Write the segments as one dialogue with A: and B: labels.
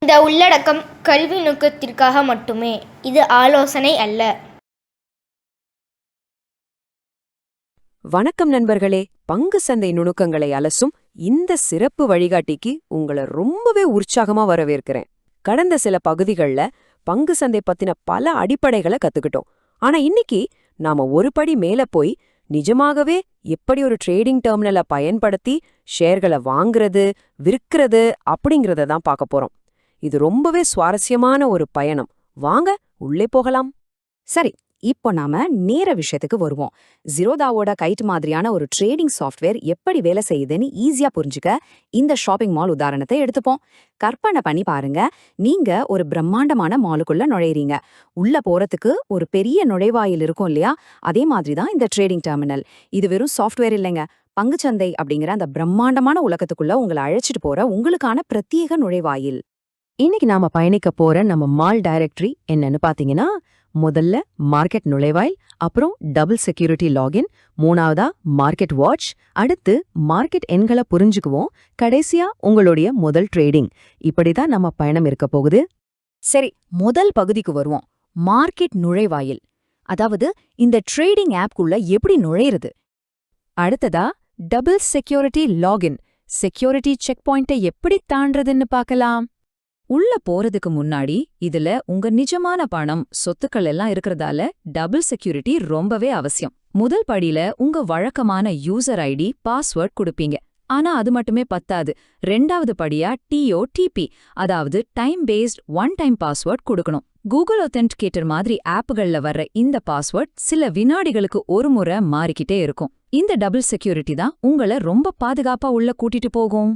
A: இந்த உள்ளடக்கம் கல்வி நோக்கத்திற்காக மட்டுமே. இது ஆலோசனை அல்ல.
B: வணக்கம் நண்பர்களே, பங்கு சந்தை நுணுக்கங்களை அலசும் இந்த சிறப்பு வழிகாட்டிக்கு உங்களை ரொம்பவே உற்சாகமா வரவேற்கிறேன். கடந்த சில பகுதிகள்ல பங்கு சந்தை பத்தின பல அடிப்படைகளை கத்துக்கிட்டோம். ஆனா இன்னைக்கு நாம ஒரு படி மேல போய் நிஜமாகவே எப்படி ஒரு ட்ரேடிங் டெர்மினலை பயன்படுத்தி ஷேர்களை வாங்குறது, விற்கிறது அப்படிங்கறத தான் பார்க்க போறோம். இது ரொம்பவே சுவாரஸ்யமான ஒரு பயணம். வாங்க உள்ளே போகலாம்.
C: சரி, இப்போ நாம நேர விஷயத்துக்கு வருவோம். ஜீரோதாவோட கைட் மாதிரியான ஒரு ட்ரேடிங் சாஃப்ட்வேர் எப்படி வேலை செய்யுதுன்னு ஈஸியா புரிஞ்சுக்க இந்த ஷாப்பிங் மால் உதாரணத்தை எடுத்துப்போம். கற்பனை பண்ணி பாருங்க, நீங்க ஒரு பிரம்மாண்டமான மாலுக்குள்ள நுழையறீங்க. உள்ள போறதுக்கு ஒரு பெரிய நுழைவாயில் இருக்கும் இல்லையா? அதே மாதிரிதான் இந்த ட்ரேடிங் டெர்மினல். இது வெறும் சாஃப்ட்வேர் இல்லைங்க, பங்குச்சந்தை அப்படிங்கிற அந்த பிரம்மாண்டமான உலகத்துக்குள்ள உங்களை அழைச்சிட்டு போற உங்களுக்கான பிரத்யேக நுழைவாயில்.
B: இன்னைக்கு நாம பயணிக்க போற நம்ம மால் டைரக்டரி என்னன்னு பாத்தீங்கன்னா, முதல்ல மார்க்கெட் நுழைவாயில், அப்புறம் டபுள் செக்யூரிட்டி லாகின், மூணாவதா மார்க்கெட் வாட்ச், அடுத்து மார்க்கெட் எண்களை புரிஞ்சுக்குவோம், கடைசியா உங்களுடைய முதல் ட்ரேடிங். இப்படிதான் நம்ம பயணம் இருக்க போகுது.
C: சரி, முதல் பகுதிக்கு வருவோம். மார்க்கெட் நுழைவாயில், அதாவது இந்த ட்ரேடிங் ஆப்குள்ள எப்படி நுழையிறது. அடுத்ததா double security login, security check பாயிண்ட்டை எப்படி தாண்டறதுன்னு பார்க்கலாம். உள்ள போறதுக்கு முன்னாடி இதுல உங்க நிஜமான பணம், சொத்துக்கள் எல்லாம் இருக்கிறதால டபுள் செக்யூரிட்டி ரொம்பவே அவசியம். முதல் படியில உங்க வழக்கமான யூசர் ஐடி, பாஸ்வேர்ட் கொடுப்பீங்க. ஆனா அது மட்டுமே பத்தாது. ரெண்டாவது படியா டிஓடிபி, அதாவது time paste one time password கொடுக்கணும். கூகுள் ஒத்தென்டிகேட்டர் மாதிரி ஆப்புகள்ல வர்ற இந்த பாஸ்வேர்ட் சில வினாடிகளுக்கு ஒரு முறை மாறிக்கிட்டே இருக்கும். இந்த டபுள் செக்யூரிட்டி தான் உங்களை ரொம்ப பாதுகாப்பா உள்ள கூட்டிட்டு போகும்.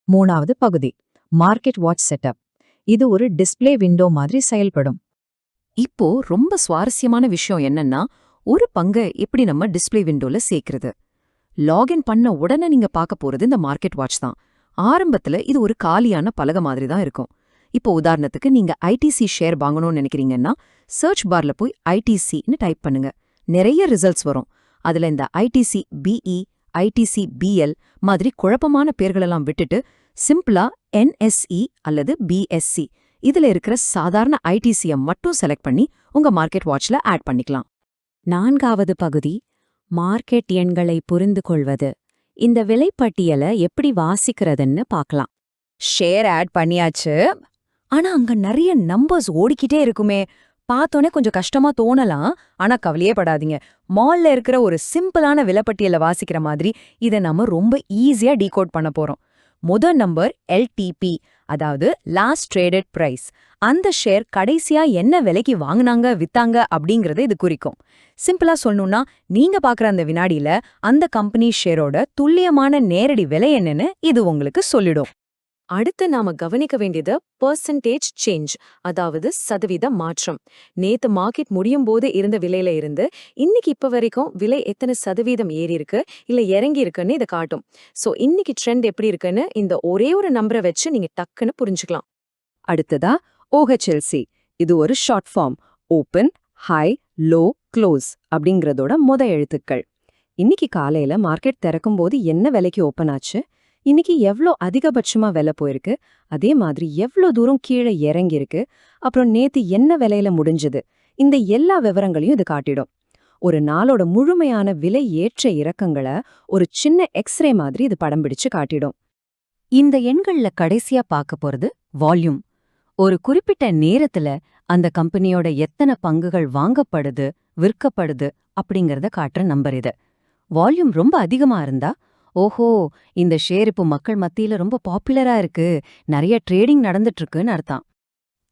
C: மூணாவது பகுதி, மார்க்கெட் வாட்ச் செட்டப். இது ஒரு டிஸ்ப்ளே விண்டோ மாதிரி செயல்படும்.
B: இப்போ ரொம்ப சுவாரஸ்யமான விஷயம் என்னன்னா, ஒரு பங்கை எப்படி நம்ம டிஸ்ப்ளே விண்டோல சேர்க்கிறது. லாகின் பண்ண உடனே நீங்க பார்க்க போறது இந்த மார்க்கெட் வாட்ச் தான். ஆரம்பத்துல இது ஒரு காலியான பலகை மாதிரி தான் இருக்கும். இப்போ உதாரணத்துக்கு நீங்க ஐடிசி ஷேர் வாங்கணும்னு நினைக்கிறீங்கன்னா, சர்ச் பார்ல போய் ஐடிசின்னு டைப் பண்ணுங்க. நிறைய ரிசல்ட்ஸ் வரும். அதுல இந்த ஐடிசி பிஇ, ஐடிசி பிஎல் மாதிரி குழப்பமான பேர்களெல்லாம் விட்டுட்டு சிம்பிளா என்எஸ்இ அல்லது பிஎஸ்சி இதுல இருக்கிற சாதாரண ஐடிசியை மட்டும் செலக்ட் பண்ணி உங்க மார்க்கெட் வாட்ச்ல ஆட் பண்ணிக்கலாம்.
C: நான்காவது பகுதி, மார்க்கெட் எண்களை புரிந்து கொள்வது. இந்த விலைப்பட்டியலை எப்படி வாசிக்கிறதுன்னு பார்க்கலாம். ஷேர் ஆட் பண்ணியாச்சு, ஆனா அங்க நிறைய நம்பர்ஸ் ஓடிக்கிட்டே இருக்குமே. பார்த்தோன்னே கொஞ்சம் கஷ்டமா தோணலாம். ஆனா கவலையே படாதீங்க, மால்ல இருக்கிற ஒரு சிம்பிளான விலைப்பட்டியலை வாசிக்கிற மாதிரி இதை நம்ம ரொம்ப ஈஸியா டீகோட் பண்ண போறோம். முதல் நம்பர் எல்டிபி, அதாவது லாஸ்ட் ட்ரேடட் பிரைஸ். அந்த ஷேர் கடைசியா என்ன விலைக்கு வாங்குனாங்க, வித்தாங்க அப்படிங்கறத இது குறிக்கும். சிம்பிளா சொல்லணும்னா, நீங்க பாக்குற அந்த வினாடியில அந்த கம்பெனி ஷேரோட துல்லியமான நேரடி விலை என்னன்னு இது உங்களுக்கு சொல்லிடும். அடுத்து நாம கவனிக்க வேண்டியது பெர்சன்டேஜ் சேஞ்ச், அதாவது சதவீத மாற்றம். நேத்து மார்க்கெட் முடியும் போது இருந்த விலையில இருந்து இன்னைக்கு இப்ப வரைக்கும் விலை எத்தனை சதவீதம் ஏறி இருக்கு இல்ல இறங்கி இருக்குன்னு இதை காட்டும். சோ இன்னைக்கு ட்ரெண்ட் எப்படி இருக்குன்னு இந்த ஒரே ஒரு நம்பரை வச்சு நீங்க டக்குன்னு புரிஞ்சுக்கலாம்.
B: அடுத்ததா ஓஹெச்எல்சி. இது ஒரு short form, open, high, low, close அப்படிங்கறதோட எழுத்துக்கள். இன்னைக்கு காலையில மார்க்கெட் திறக்கும் போது என்ன விலைக்கு ஓப்பன் ஆச்சு, இன்னைக்கு எவ்வளோ அதிகபட்சமா விலை போயிருக்கு, அதே மாதிரி எவ்வளோ தூரம் கீழே இறங்கியிருக்கு, அப்புறம் நேத்து என்ன விலையில முடிஞ்சது, இந்த எல்லா விவரங்களையும் இது காட்டிடும். ஒரு நாளோட முழுமையான விலை ஏற்ற இறக்கங்களை ஒரு சின்ன எக்ஸ்ரே மாதிரி இது படம் பிடிச்சு காட்டிடும்.
C: இந்த எண்கள்ல கடைசியா பார்க்க போறது வால்யூம். ஒரு குறிப்பிட்ட நேரத்துல அந்த கம்பெனியோட எத்தனை பங்குகள் வாங்கப்படுது, விற்கப்படுது அப்படிங்கறத காட்டுற நம்பர் இது. வால்யூம் ரொம்ப அதிகமா இருந்தா, ஓஹோ, இந்த ஷேர் இப்போ மக்கள் மத்தியில ரொம்ப பாப்புலரா இருக்கு, நிறைய ட்ரேடிங் நடந்துட்டு இருக்குன்னு அர்த்தம்.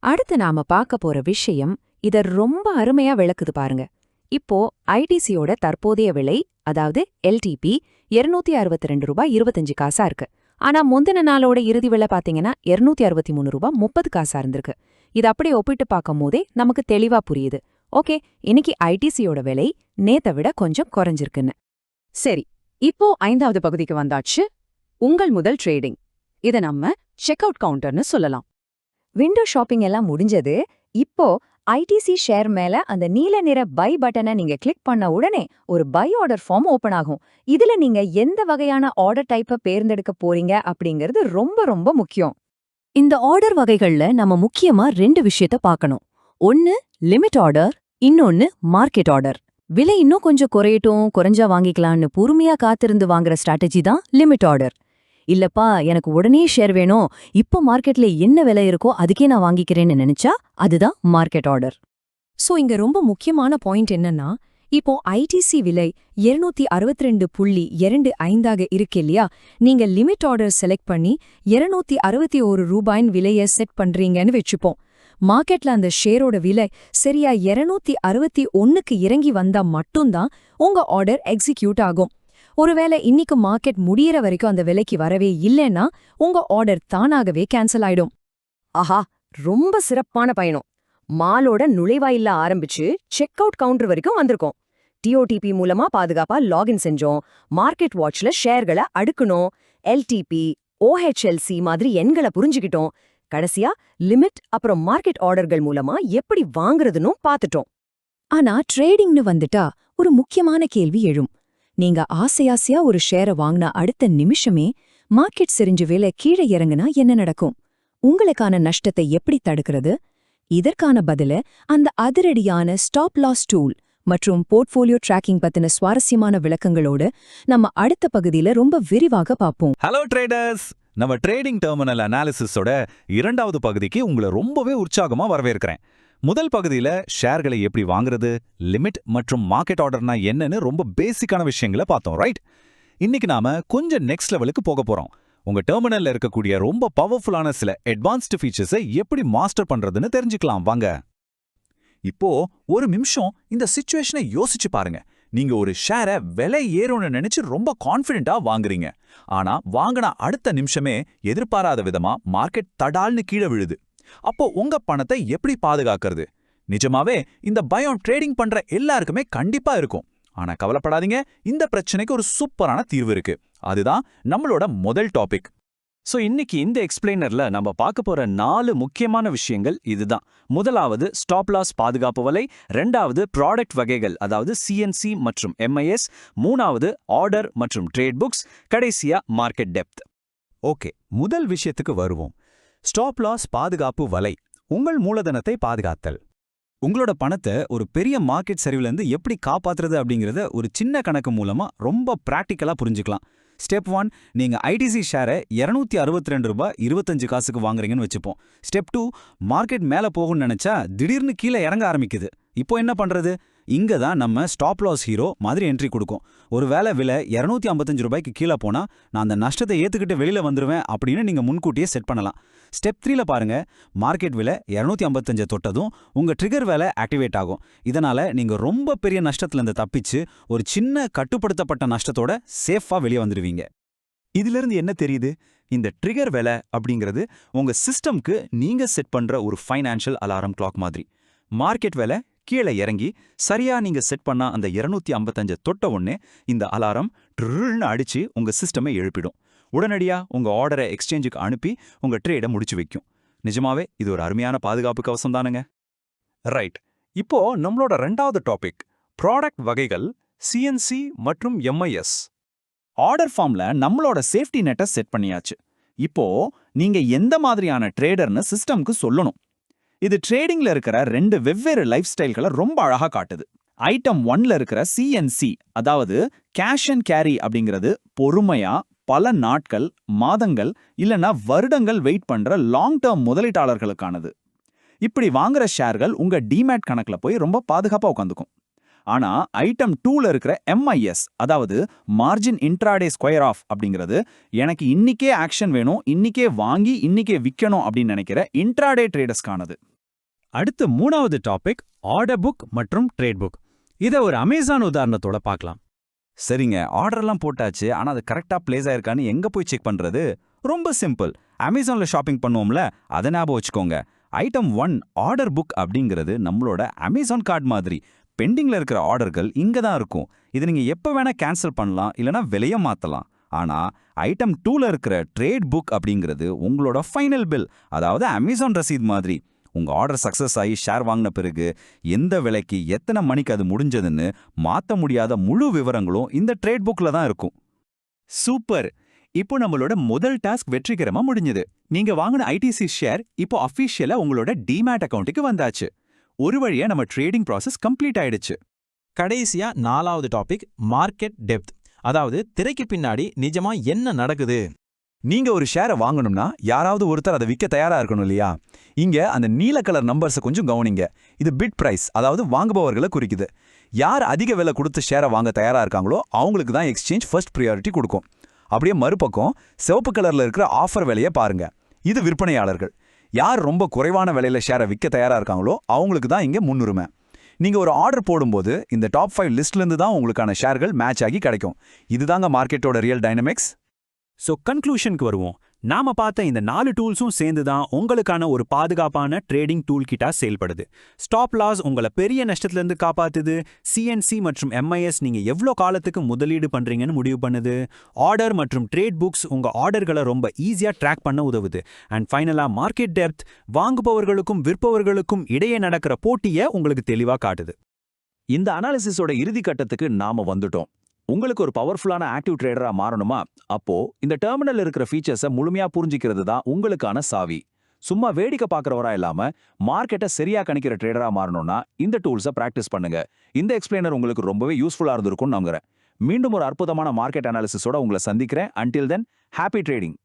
C: அடுத்து நாம பார்க்க போற விஷயம் இத ரொம்ப அருமையா விளக்குது பாருங்க. இப்போ ஐடிசியோட தற்போதைய விலை, அதாவது எல்டிபி, $262.25 இருக்கு. ஆனா முந்தின நாளோட இறுதி விலை பாத்தீங்கன்னா $263.30 இருந்திருக்கு. இது அப்படியே ஒப்பிட்டு பார்க்கும் போதே நமக்கு தெளிவா புரியுது. ஓகே, இன்னைக்கு ஐடிசியோட விலை நேத்தை விட கொஞ்சம் குறைஞ்சிருக்குன்னு. சரி, இப்போ 5வது பகுதிக்கு வந்தாச்சு, உங்கள் முதல் ட்ரேடிங். இதை நம்ம செக் அவுட் கவுண்டர்னு சொல்லலாம். விண்டோ ஷாப்பிங் எல்லாம் முடிஞ்சது. இப்போ ஐடிசி ஷேர் மேல அந்த நீல நிற பை பட்டனை நீங்க கிளிக் பண்ண உடனே ஒரு பை ஆர்டர் ஃபார்ம் ஓபன் ஆகும். இதுல நீங்க எந்த வகையான ஆர்டர் டைப்பை தேர்ந்தெடுக்க போறீங்க அப்படிங்கிறது ரொம்ப ரொம்ப முக்கியம். இந்த ஆர்டர் வகைகள்ல நம்ம முக்கியமா 2 விஷயத்த பார்க்கணும். ஒன்னு லிமிட் ஆர்டர், இன்னொன்னு மார்க்கெட் ஆர்டர். விலை இன்னும் கொஞ்சம் குறைஞ்சா வாங்கிக்கலாம்னு பொறுமையா காத்திருந்து வாங்குற ஸ்ட்ராட்டஜி தான் லிமிட் ஆர்டர். இல்லப்பா எனக்கு உடனே ஷேர் வேணும், இப்போ மார்க்கெட்ல என்ன விலை இருக்கோ அதுக்கே நான் வாங்கிக்கிறேன்னு நினைச்சா அதுதான் மார்க்கெட் ஆர்டர். சோ இங்க ரொம்ப முக்கியமான பாயிண்ட் என்னன்னா, இப்போ ஐடிசி விலை 262.25 இருக்கு இல்லையா, நீங்க லிமிட் ஆர்டர் செலக்ட் பண்ணி 261 ரூபாயின் விலைய செட் பண்றீங்கன்னு வெச்சுப்போம். மார்க்கெட்ல அந்த ஷேரோட விலை சரியா 261க்கு இறங்கி வந்தா மட்டும்தான் உங்க ஆர்டர் எக்ஸிக்யூட் ஆகும். ஒருவேளை இன்னைக்கு மார்க்கெட் முடியற வரைக்கும் அந்த விலைக்கு வரவே இல்லைன்னா உங்க ஆர்டர் தானாகவே கேன்சல் ஆயிடும். ஆஹா, ரொம்ப சிறப்பான பயணம். மாலோட நுழைவாயில்ல ஆரம்பிச்சு செக் அவுட் கவுண்டர் வரைக்கும் வந்திருக்கோம். டிஓடிபி மூலமா பாதுகாப்பா லாகின் செஞ்சோம். மார்க்கெட் வாட்ச்ல ஷேர்களை அடுக்கணும். எல்டிபி, ஓஹெச்எல்சி மாதிரி எண்களை புரிஞ்சுக்கிட்டோம். கடைசியா லிமிட் அப்புறம் மார்க்கெட் ஆர்டர்கள் மூலமா எப்படி வாங்குறதுன்னு பாத்துட்டோம். ஆனா ட்ரேடிங்னு வந்துட்டா ஒரு முக்கியமான கேள்வி எழும். நீங்க ஆசையா ஒரு ஷேரை வாங்கின அடுத்த நிமிஷமே மார்க்கெட் சரிஞ்சு விலை கீழே இறங்குனா என்ன நடக்கும்? உங்களுக்கான நஷ்டத்தை எப்படி தடுக்கிறது? இதற்கான பதில அந்த அதிரடியான ஸ்டாப் லாஸ் டூல் மற்றும் போர்ட்ஃபோலியோ ட்ராக்கிங் பத்தின சுவாரஸ்யமான விளக்கங்களோடு நம்ம அடுத்த பகுதியில ரொம்ப விரிவாக பார்ப்போம்.
D: ஹலோ ட்ரேடர்ஸ், நம்ம ட்ரேடிங் டெர்மினல் அனாலிசிஸோட 2வது பகுதிக்கு உங்களை ரொம்பவே உற்சாகமா வரவேற்கிறேன். முதல் பகுதியில ஷேர்களை எப்படி வாங்குறது, லிமிட் மற்றும் மார்க்கெட் ஆர்டர்னா என்னன்னு ரொம்ப பேசிக்கான விஷயங்களை பார்த்தோம், ரைட்? இன்னைக்கு நாம கொஞ்சம் நெக்ஸ்ட் லெவலுக்கு போக போறோம். உங்க டெர்மினல்ல இருக்கக்கூடிய ரொம்ப பவர்ஃபுல்லான சில அட்வான்ஸ்டு ஃபீச்சர்ஸை எப்படி மாஸ்டர் பண்றதுன்னு தெரிஞ்சுக்கலாம் வாங்க. இப்போ ஒரு நிமிஷம் இந்த சிச்சுவேஷனை யோசிச்சு பாருங்க. நீங்க ஒரு ஷேரை விலை ஏறும்னு நினைச்சு ரொம்ப கான்ஃபிடென்ட்டா வாங்குறீங்க. ஆனா வாங்கின அடுத்த நிமிஷமே எதிர்பாராத விதமா மார்க்கெட் தடால்னு கீழே விழுது. அப்போ உங்க பணத்தை எப்படி பாதுகாக்கிறது? நிஜமாவே இந்த பயம் ட்ரேடிங் பண்ற எல்லாருக்குமே கண்டிப்பா இருக்கும். ஆனா கவலைப்படாதீங்க, இந்த பிரச்சனைக்கு ஒரு சூப்பரான தீர்வு இருக்கு. அதுதான் நம்மளோட முதல் டாபிக்.
E: சோ இன்னைக்கு இந்த எக்ஸ்பிளைனர்ல நம்ம பார்க்க போற 4 முக்கியமான விஷயங்கள் இதுதான். முதலாவது ஸ்டாப் லாஸ் பாதுகாப்பு வலை, 2வது ப்ராடக்ட் வகைகள் அதாவது சிஎன்சி மற்றும் எம்ஐஎஸ், 3வது ஆர்டர் மற்றும் ட்ரேட் புக்ஸ், கடைசியா மார்க்கெட் டெப்த்.
D: ஓகே, முதல் விஷயத்துக்கு வருவோம். ஸ்டாப் லாஸ் பாதுகாப்பு வலை, உங்கள் மூலதனத்தை பாதுகாத்தல். உங்களோட பணத்தை ஒரு பெரிய மார்க்கெட் சரிவுலேருந்து எப்படி காப்பாத்துறது அப்படிங்கிறத ஒரு சின்ன கணக்கு மூலமா ரொம்ப பிராக்டிக்கலா புரிஞ்சுக்கலாம். ஸ்டெப் 1, நீங்க ஐடிசி ஷேரை 262 ரூபாய் 25 காசுக்கு வாங்குறீங்கன்னு வச்சுப்போம். ஸ்டெப் 2, மார்க்கெட் மேல போகும்னு நினைச்சா திடீர்னு கீழே இறங்க ஆரம்பிக்குது. இப்போ என்ன பண்றது? இங்க தான் நம்ம ஸ்டாப் லாஸ் ஹீரோ மாதிரி என்ட்ரி கொடுக்கும். ஒருவேளை விலை 255 ரூபாய்க்கு கீழே போனா நான் அந்த நஷ்டத்தை ஏத்துக்கிட்டு வெளியில வந்துருவேன் அப்படின்னு நீங்க முன்கூட்டியே செட் பண்ணலாம். ஸ்டெப் 3ல பாருங்க, மார்க்கெட் விலை 255 தொட்டதும் உங்க ட்ரிகர் வேலை ஆக்டிவேட் ஆகும். இதனால நீங்க ரொம்ப பெரிய நஷ்டத்துல இருந்து தப்பிச்சு ஒரு சின்ன கட்டுப்படுத்தப்பட்ட நஷ்டத்தோட சேஃபா வெளியே வந்துடுவீங்க. இதிலிருந்து என்ன தெரியுது? இந்த ட்ரிகர் வேலை அப்படிங்கிறது உங்க சிஸ்டம்க்கு நீங்க செட் பண்ற ஒரு ஃபைனான்ஷியல் அலாரம் கிளாக் மாதிரி. மார்க்கெட் வேலை கீழே இறங்கி சரியா நீங்க செட் பண்ண அந்த 255 தொட்ட உடனே இந்த அலாரம் ட்ருன்னு அடிச்சு உங்க சிஸ்டமை எழுப்பிடும். உடனடியா உங்க ஆர்டரை எக்ஸ்சேஞ்சுக்கு அனுப்பி உங்க ட்ரேடை முடிச்சு வைக்கும். நிஜமாவே இது ஒரு அருமையான பாதுகாப்பு கவசம் தானுங்க. ரைட், இப்போ நம்மளோட 2வது டாபிக் ப்ராடக்ட் வகைகள், சிஎன்சி மற்றும் எம்ஐஎஸ். ஆர்டர் ஃபார்ம்ல நம்மளோட சேஃப்டி நெட்டை செட் பண்ணியாச்சு. இப்போ நீங்க எந்த மாதிரியான ட்ரேடர்னு சிஸ்டம்க்கு சொல்லணும். இது ட்ரேடிங்ல இருக்கிற 2 வெவ்வேறு லைஃப் ஸ்டைல்களை ரொம்ப அழகா காட்டுது. ஐட்டம் 1ல இருக்கிற சிஎன்சி, அதாவது கேஷ் அண்ட் கேரி அப்படிங்கிறது பொறுமையா பல நாட்கள், மாதங்கள் இல்லனா வருடங்கள் வெயிட் பண்ற லாங் டேர்ம் முதலீட்டாளர்களுக்கானது. இப்படி வாங்குற ஷேர்கள் உங்க டிமேட் கணக்குல போய் ரொம்ப பாதுகாப்பா உட்காந்துக்கும். ஆனா ஐட்டம் 2ல இருக்கிற எம்ஐஎஸ், அதாவது மார்ஜின் இன்ட்ராடே ஸ்கொயர் ஆஃப் அப்படிங்கிறது எனக்கு இன்னிக்கே ஆக்ஷன் வேணும், இன்னிக்கே வாங்கி இன்னிக்கே விற்கணும் அப்படின்னு நினைக்கிற இன்ட்ராடே ட்ரேடர்ஸ்க்கானது.
F: அடுத்து 3வது டாபிக் ஆர்டர் புக் மற்றும் ட்ரேட் புக். இதை ஒரு அமேசான் உதாரணத்தோட பார்க்கலாம்.
D: சரிங்க, ஆர்டர்லாம் போட்டாச்சு, ஆனா அது கரெக்டா பிளேஸ் ஆயிருக்கான்னு எங்க போய் செக் பண்றது? ரொம்ப சிம்பிள். அமேசான்ல ஷாப்பிங் பண்ணுவோம்ல, அதை ஞாபகம் வச்சுக்கோங்க. ஐட்டம் 1 ஆர்டர் புக் அப்படிங்கிறது நம்மளோட அமேசான் கார்டு மாதிரி. பெண்டிங்ல இருக்கிற ஆர்டர்கள் இங்க தான் இருக்கும். இது நீங்க எப்ப வேணா கேன்சல் பண்ணலாம், இல்லனா விலைய மாத்தலாம். ஆனா ஐட்டம் 2ல இருக்கிற ட்ரேட் புக் அப்படிங்கிறது உங்களோட ஃபைனல் பில், அதாவது அமேசான் ரசீத் மாதிரி. உங்க ஆர்டர் சக்சஸ் ஆகி ஷேர் வாங்கின பிறகு எந்த விலைக்கு எத்தனை மணிக்கு அது முடிஞ்சதுன்னு மாத்த முடியாத முழு விவரங்களும் இந்த ட்ரேட் புக்ல தான் இருக்கும்.
E: சூப்பர்!
D: இப்போ நம்மளோட முதல் டாஸ்க் வெற்றிகரமா முடிஞ்சது. நீங்க வாங்கின ஐடிசி ஷேர் இப்போ அஃபிஷியலா உங்களோட டிமேட் அக்கவுண்ட்டுக்கு வந்தாச்சு. ஒரு வழியா நம்ம ட்ரேடிங் ப்ராசஸ் கம்ப்ளீட் ஆயிடுச்சு.
G: கடைசியா 4வது டாபிக் மார்க்கெட் டெப்த். அதாவது திரைக்கு பின்னாடி நிஜமா என்ன நடக்குது.
D: நீங்க ஒரு ஷேரை வாங்கணும்னா யாராவது ஒருத்தர் அதை விற்க தயாரா இருக்கணும் இல்லையா? இங்க அந்த நீல கலர் நம்பர்ஸை கொஞ்சம் கவனிங்க. இது பிட் பிரைஸ், அதாவது வாங்குபவர்களை குறிக்குது. யார் அதிக விலை கொடுத்து ஷேரை வாங்க தயாரா இருக்காங்களோ அவங்களுக்கு தான் எக்ஸ்சேஞ்ச் ஃபர்ஸ்ட் ப்ரியாரிட்டி கொடுக்கும். அப்படியே மறுபக்கம் சிவப்பு கலர்ல இருக்கிற ஆஃபர் விலையை பாருங்க. இது விற்பனையாளர்கள். யார் ரொம்ப குறைவான விலையில ஷேரை விற்க தயாரா இருக்காங்களோ அவங்களுக்கு தான் இங்க முன்னுரிமை. நீங்க ஒரு ஆர்டர் போடும்போது இந்த டாப் 5 லிஸ்ட்ல இருந்து தான் உங்களுக்கான ஷேர்கள் மேட்ச் ஆகி கிடைக்கும். இதுதாங்க மார்க்கெட்டோட ரியல் டைனமிக்ஸ்.
F: ஸோ கன்க்ளூஷனுக்கு வருவோம். நாம பார்த்த இந்த 4 டூல்ஸும் சேர்ந்து தான் உங்களுக்கான ஒரு பாதுகாப்பான ட்ரேடிங் டூல் கிட்டா செயல்படுது. ஸ்டாப் லாஸ் உங்களை பெரிய நஷ்டத்திலிருந்து காப்பாத்துது. சிஎன்சி மற்றும் எம்ஐஎஸ் நீங்க எவ்வளோ காலத்துக்கு முதலீடு பண்றீங்கன்னு முடிவு பண்ணுது. ஆர்டர் மற்றும் ட்ரேட் புக்ஸ் உங்க ஆர்டர்களை ரொம்ப ஈஸியா ட்ராக் பண்ண உதவுது. அண்ட் ஃபைனலா மார்க்கெட் டெப்த் வாங்குபவர்களுக்கும் விற்பவர்களுக்கும் இடையே நடக்கிற போட்டியை உங்களுக்கு தெளிவா காட்டுது.
E: இந்த அனாலிசிஸோட இறுதி கட்டத்துக்கு நாம வந்துட்டோம். உங்களுக்கு ஒரு பவர்ஃபுல்லான ஆக்டிவ் ட்ரேடரா மாறணுமா? அப்போ இந்த டெர்மினல் இருக்கிற ஃபீச்சர்ஸை முழுமையா புரிஞ்சிக்கிறது தான் உங்களுக்கான சாவி. சும்மா வேடிக்கை பார்க்கறவரா இல்லாம மார்க்கெட்டை சரியா கணிக்கிற ட்ரேடரா மாறணும்னா இந்த டூல்ஸை பிராக்டிஸ் பண்ணுங்க. இந்த எக்ஸ்பிளைனர் உங்களுக்கு ரொம்பவே யூஸ்ஃபுல்லா இருந்திருக்கும்னு நம்புறேன். மீண்டும் ஒரு அற்புதமான மார்க்கெட் அனாலிசிஸோட உங்களை சந்திக்கிறேன். Until then, happy trading.